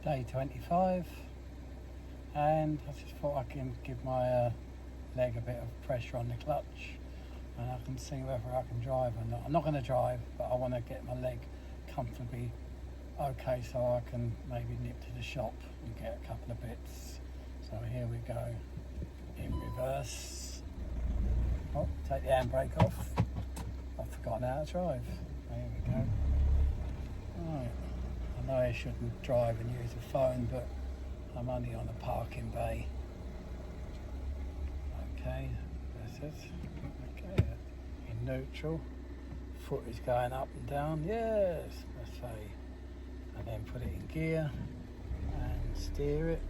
Day 25, and I just thought I can give my leg a bit of pressure on the clutch and I can see whether I can drive or not. I'm not going to drive, but I want to get my leg comfortably okay so I can maybe nip to the shop and get a couple of bits. So here we go, in reverse. Oh, take the handbrake off. I've forgotten how to drive. There we go. Right. I know I shouldn't drive and use a phone, but I'm only on a parking bay. Okay, that's it. Okay, in neutral. Foot is going up and down. Yes, let's say. And then put it in gear and steer it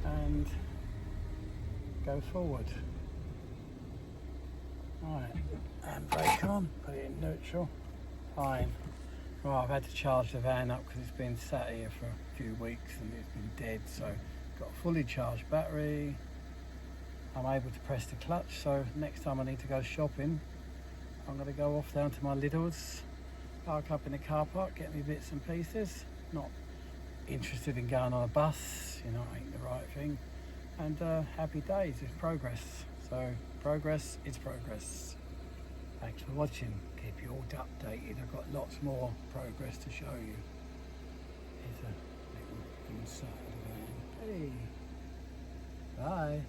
and go forward. Right, and brake on, put it in neutral. Fine. Right, I've had to charge the van up because it's been sat here for a few weeks and it's been dead, so got a fully charged battery. I'm able to press the clutch, so next time I need to go shopping, I'm going to go off down to my Lidl's, park up in the car park, get me bits and pieces. Not interested in going on a bus, you know, ain't the right thing. And happy days, it's progress. So progress is progress. Thanks for watching. Keep you all updated. I've got lots more progress to show you. Here's a little inside of the van. Hey. Bye.